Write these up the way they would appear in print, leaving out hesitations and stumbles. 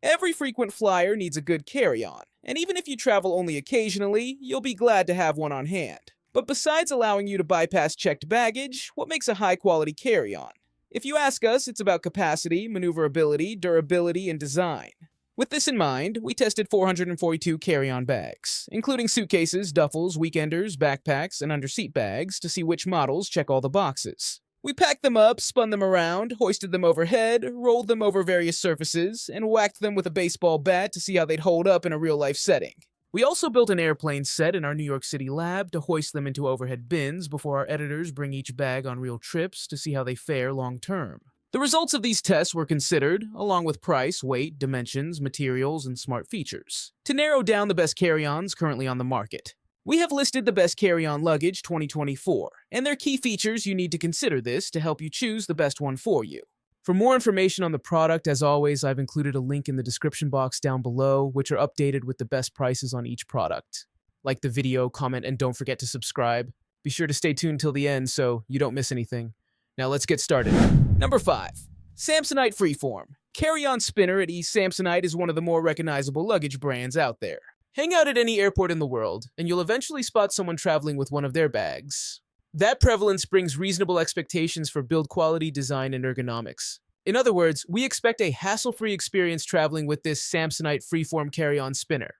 Every frequent flyer needs a good carry-on, and even if you travel only occasionally, you'll be glad to have one on hand. But besides allowing you to bypass checked baggage, what makes a high-quality carry-on? If you ask us, it's about capacity, maneuverability, durability, and design. With this in mind, we tested 442 carry-on bags, including suitcases, duffels, weekenders, backpacks, and under-seat bags to see which models check all the boxes. We packed them up, spun them around, hoisted them overhead, rolled them over various surfaces, and whacked them with a baseball bat to see how they'd hold up in a real-life setting. We also built an airplane set in our New York City lab to hoist them into overhead bins before our editors bring each bag on real trips to see how they fare long-term. The results of these tests were considered, along with price, weight, dimensions, materials, and smart features, to narrow down the best carry-ons currently on the market. We have listed the best Carry-On Luggage 2024, and their key features you need to consider this to help you choose the best one for you. For more information on the product, as always, I've included a link in the description box down below, which are updated with the best prices on each product. Like the video, comment, and don't forget to subscribe. Be sure to stay tuned till the end so you don't miss anything. Now let's get started. Number 5. Samsonite Freeform. Carry-on spinner at East Samsonite is one of the more recognizable luggage brands out there. Hang out at any airport in the world, and you'll eventually spot someone traveling with one of their bags. That prevalence brings reasonable expectations for build quality, design, and ergonomics. In other words, we expect a hassle-free experience traveling with this Samsonite Freeform carry-on spinner.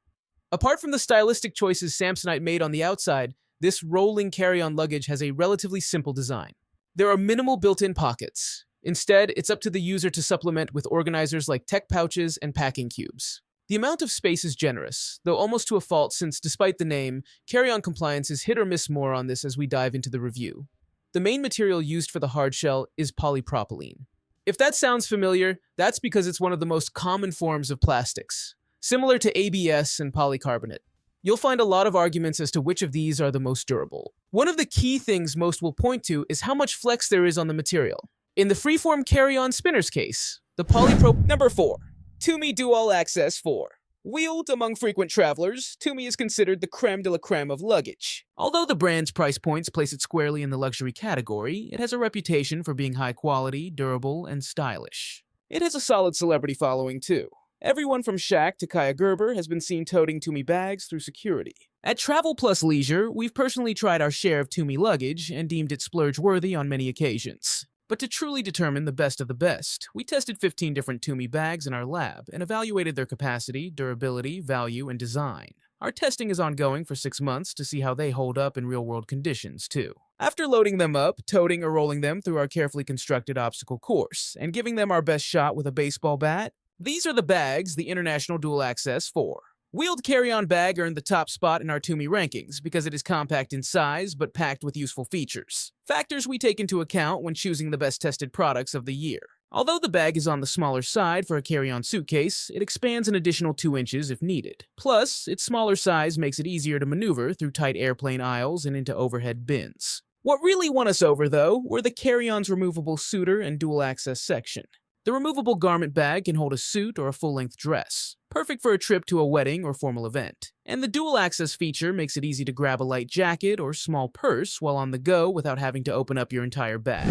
Apart from the stylistic choices Samsonite made on the outside, this rolling carry-on luggage has a relatively simple design. There are minimal built-in pockets. Instead, it's up to the user to supplement with organizers like tech pouches and packing cubes. The amount of space is generous, though almost to a fault since, despite the name, carry-on compliance is hit or miss more on this as we dive into the review. The main material used for the hard shell is polypropylene. If that sounds familiar, that's because it's one of the most common forms of plastics, similar to ABS and polycarbonate. You'll find a lot of arguments as to which of these are the most durable. One of the key things most will point to is how much flex there is on the material. In the Freeform carry-on spinner's case, the polypropylene. Number 4. Tumi Dual Access 4. Wheeled among frequent travelers, Tumi is considered the creme de la creme of luggage. Although the brand's price points place it squarely in the luxury category, it has a reputation for being high quality, durable, and stylish. It has a solid celebrity following too. Everyone from Shaq to Kaya Gerber has been seen toting Tumi bags through security. At Travel Plus Leisure, we've personally tried our share of Tumi luggage and deemed it splurge-worthy on many occasions. But to truly determine the best of the best, we tested 15 different Tumi bags in our lab and evaluated their capacity, durability, value, and design. Our testing is ongoing for 6 months to see how they hold up in real-world conditions, too. After loading them up, toting or rolling them through our carefully constructed obstacle course, and giving them our best shot with a baseball bat, these are the bags the International Dual Access 4. Wheeled carry-on bag earned the top spot in our Tumi rankings because it is compact in size but packed with useful features. Factors we take into account when choosing the best tested products of the year. Although the bag is on the smaller side for a carry-on suitcase, it expands an additional 2 inches if needed. Plus, its smaller size makes it easier to maneuver through tight airplane aisles and into overhead bins. What really won us over, though, were the carry-on's removable suitor and dual access section. The removable garment bag can hold a suit or a full-length dress, perfect for a trip to a wedding or formal event. And the dual access feature makes it easy to grab a light jacket or small purse while on the go without having to open up your entire bag.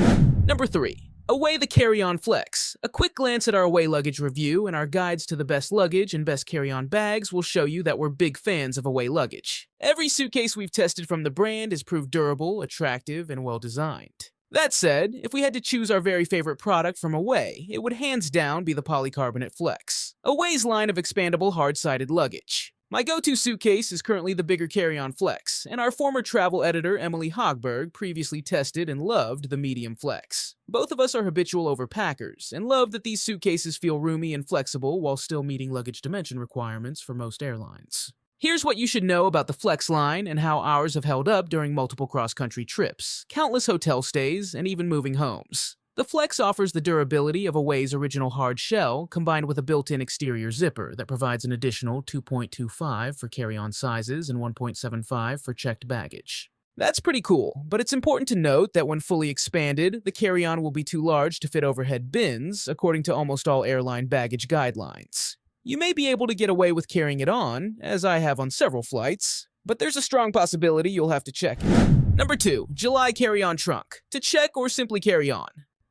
Number 3. Away the Carry-On Flex. A quick glance at our Away luggage review and our guides to the best luggage and best carry-on bags will show you that we're big fans of Away luggage. Every suitcase we've tested from the brand has proved durable, attractive, and well-designed. That said, if we had to choose our very favorite product from Away, it would hands down be the polycarbonate Flex, Away's line of expandable hard-sided luggage. My go-to suitcase is currently the bigger Carry-On Flex, and our former travel editor Emily Hogberg previously tested and loved the medium Flex. Both of us are habitual overpackers, and love that these suitcases feel roomy and flexible while still meeting luggage dimension requirements for most airlines. Here's what you should know about the Flex line and how ours have held up during multiple cross-country trips, countless hotel stays, and even moving homes. The Flex offers the durability of Away's original hard shell combined with a built-in exterior zipper that provides an additional 2.25 for carry-on sizes and 1.75 for checked baggage. That's pretty cool, but it's important to note that when fully expanded, the carry-on will be too large to fit overhead bins, according to almost all airline baggage guidelines. You may be able to get away with carrying it on, as I have on several flights, but there's a strong possibility you'll have to check it. Number 2. July Carry-On Trunk. To check or simply carry on.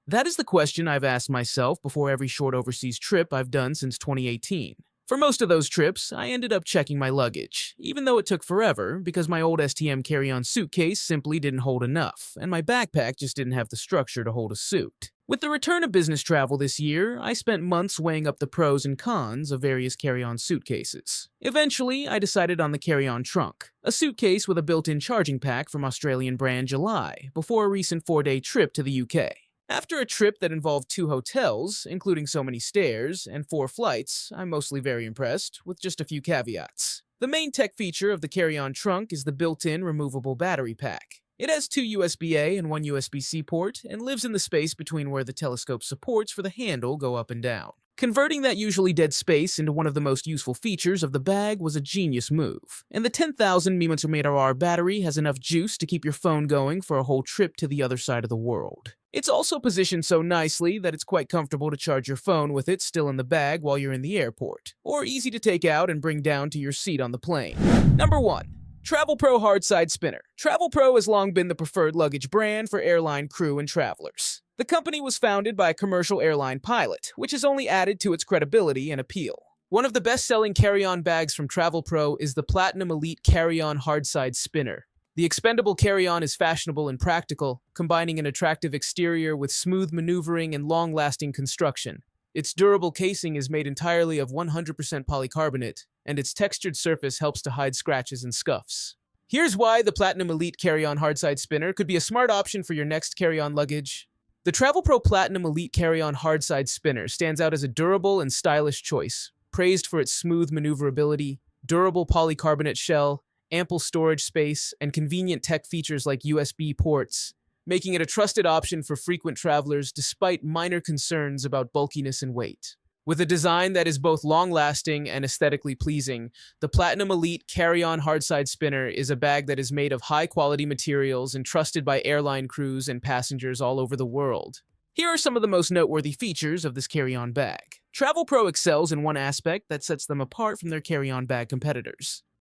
That is the question I've asked myself before every short overseas trip I've done since 2018. For most of those trips, I ended up checking my luggage, even though it took forever because my old STM carry-on suitcase simply didn't hold enough, and my backpack just didn't have the structure to hold a suit. With the return of business travel this year, I spent months weighing up the pros and cons of various carry-on suitcases. Eventually, I decided on the carry-on trunk, a suitcase with a built-in charging pack from Australian brand July, before a recent 4-day trip to the UK. After a trip that involved 2 hotels, including so many stairs, and 4 flights, I'm mostly very impressed, with just a few caveats. The main tech feature of the carry-on trunk is the built-in removable battery pack. It has 2 USB-A and 1 USB-C port, and lives in the space between where the telescope supports for the handle go up and down. Converting that usually dead space into one of the most useful features of the bag was a genius move, and the 10,000 mAh battery has enough juice to keep your phone going for a whole trip to the other side of the world. It's also positioned so nicely that it's quite comfortable to charge your phone with it still in the bag while you're in the airport, or easy to take out and bring down to your seat on the plane. Number 1. Travelpro Hardside Spinner. Travelpro has long been the preferred luggage brand for airline crew and travelers. The company was founded by a commercial airline pilot, which has only added to its credibility and appeal. One of the best-selling carry-on bags from Travelpro is the Platinum Elite Carry-On Hardside Spinner. The expendable carry-on is fashionable and practical, combining an attractive exterior with smooth maneuvering and long-lasting construction. Its durable casing is made entirely of 100% polycarbonate, and its textured surface helps to hide scratches and scuffs. Here's why the Platinum Elite Carry-On Hardside Spinner could be a smart option for your next carry-on luggage. The Travelpro Platinum Elite Carry-On Hardside Spinner stands out as a durable and stylish choice, praised for its smooth maneuverability, durable polycarbonate shell, ample storage space, and convenient tech features like USB ports, making it a trusted option for frequent travelers despite minor concerns about bulkiness and weight. With a design that is both long-lasting and aesthetically pleasing, the Platinum Elite Carry-On Hardside Spinner is a bag that is made of high-quality materials and trusted by airline crews and passengers all over the world. Here are some of the most noteworthy features of this carry-on bag. Travelpro excels in one aspect that sets them apart from their carry-on bag competitors.